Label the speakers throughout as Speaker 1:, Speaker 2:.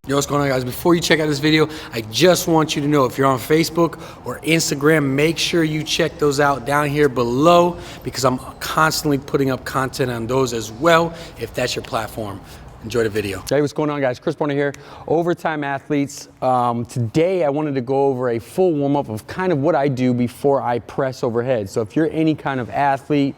Speaker 1: Yo, what's going on, guys? Before you check out this video, I just want you to know if you're on Facebook or Instagram, make sure you check those out down here below because I'm constantly putting up content on those as well if that's your platform. Enjoy the video.
Speaker 2: Hey, what's going on, guys? Chris Borner here, Overtime Athletes. Today I wanted to go over a full warm-up of kind of what I do before I press overhead. So if you're any kind of athlete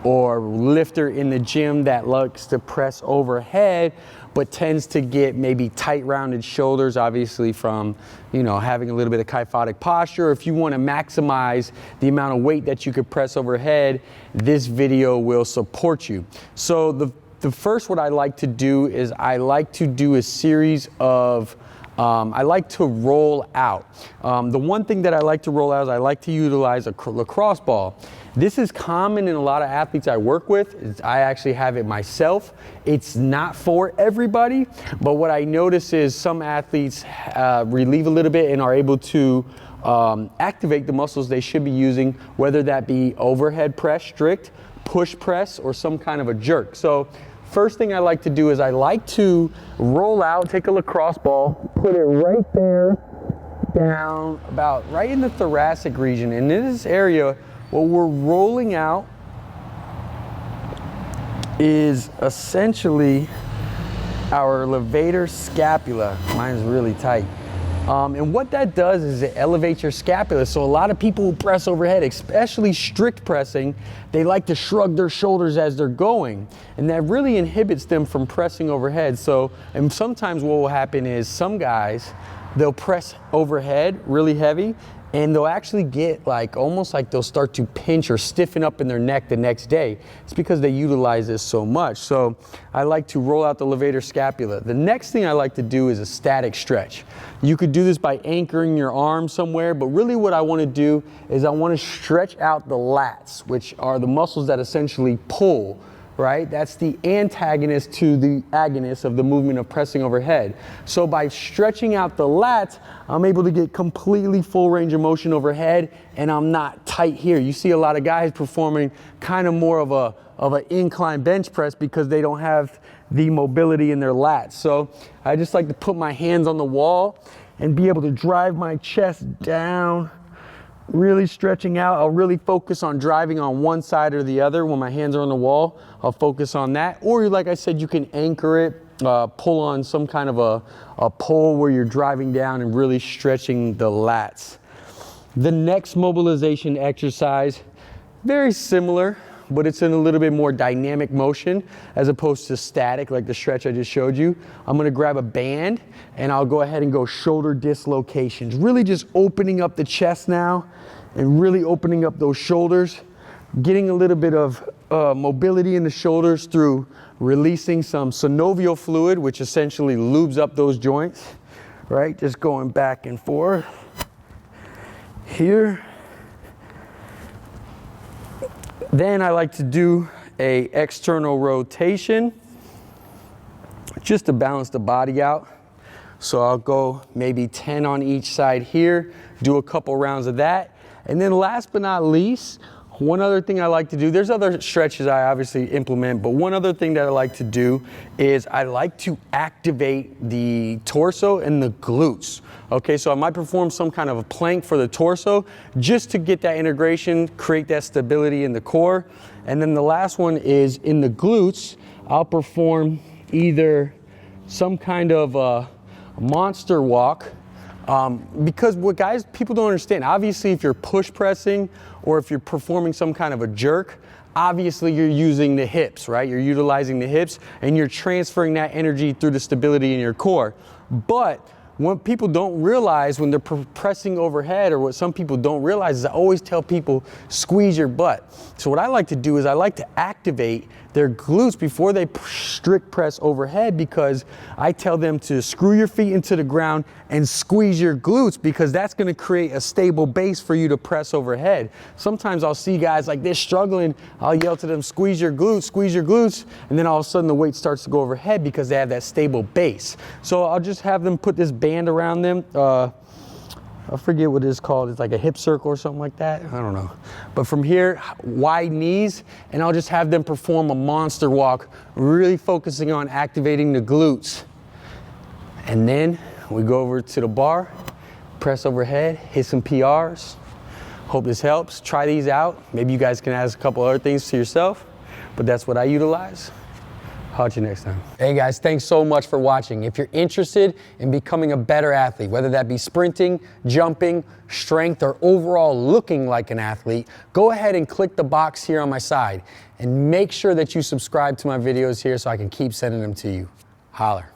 Speaker 2: or lifter in the gym that likes to press overhead but tends to get maybe tight rounded shoulders, obviously from, you know, having a little bit of kyphotic posture, if you want to maximize the amount of weight that you could press overhead, this video will support you. So the first, what I like to do is I like to do a series of I like to roll out. The one thing that I like to roll out is I like to utilize a lacrosse ball. This is common in a lot of athletes I work with. I actually have it myself. It's not for everybody, but what I notice is some athletes relieve a little bit and are able to activate the muscles they should be using, whether that be overhead press, strict, push press, or some kind of a jerk. So first thing I like to do is I like to roll out, take a lacrosse ball, put it right there, down about right in the thoracic region. And in this area, what we're rolling out is essentially our levator scapula. Mine's really tight. And what that does is it elevates your scapula. So a lot of people who press overhead, especially strict pressing, they like to shrug their shoulders as they're going. And that really inhibits them from pressing overhead. So, and sometimes what will happen is some guys, they'll press overhead really heavy and they'll actually get like, almost like they'll start to pinch or stiffen up in their neck the next day. It's because they utilize this so much. So I like to roll out the levator scapula. The next thing I like to do is a static stretch. You could do this by anchoring your arm somewhere, but really what I want to do is I want to stretch out the lats, which are the muscles that essentially pull, right? That's the antagonist to the agonist of the movement of pressing overhead. So by stretching out the lats, I'm able to get completely full range of motion overhead and I'm not tight here. You see a lot of guys performing kind of more of an incline bench press because they don't have the mobility in their lats. So I just like to put my hands on the wall and be able to drive my chest down, really stretching out. I'll really focus on driving on one side or the other. When my hands are on the wall, I'll focus on that. Or like I said, you can anchor it, pull on some kind of a pole where you're driving down and really stretching the lats. The next mobilization exercise, very similar, but it's in a little bit more dynamic motion as opposed to static like the stretch I just showed you. I'm gonna grab a band and I'll go ahead and go shoulder dislocations. Really just opening up the chest now and really opening up those shoulders, getting a little bit of mobility in the shoulders through releasing some synovial fluid, which essentially lubes up those joints, right? Just going back and forth here. Then I like to do a external rotation just to balance the body out. So I'll go maybe 10 on each side here, do a couple rounds of that. And then last but not least, one other thing I like to do, there's other stretches I obviously implement, but one other thing that I like to do is I like to activate the torso and the glutes. Okay, so I might perform some kind of a plank for the torso just to get that integration, create that stability in the core. And then the last one is in the glutes, I'll perform either some kind of a monster walk, because what guys, people don't understand, obviously if you're push pressing or if you're performing some kind of a jerk, obviously you're using the hips, right? You're utilizing the hips and you're transferring that energy through the stability in your core. But what people don't realize when they're pressing overhead, or what some people don't realize, is I always tell people, squeeze your butt. So what I like to do is I like to activate their glutes before they strict press overhead, because I tell them to screw your feet into the ground and squeeze your glutes, because that's gonna create a stable base for you to press overhead. Sometimes I'll see guys like this struggling, I'll yell to them, squeeze your glutes, and then all of a sudden the weight starts to go overhead because they have that stable base. So I'll just have them put this band around them. I forget what it's called. It's like a hip circle or something like that. I don't know. But from here, wide knees, and I'll just have them perform a monster walk, really focusing on activating the glutes. And then we go over to the bar, press overhead, hit some PRs. Hope this helps. Try these out. Maybe you guys can add a couple other things to yourself, but that's what I utilize. I'll catch you next time. Hey guys, thanks so much for watching. If you're interested in becoming a better athlete, whether that be sprinting, jumping, strength, or overall looking like an athlete, go ahead and click the box here on my side and make sure that you subscribe to my videos here so I can keep sending them to you. Holler.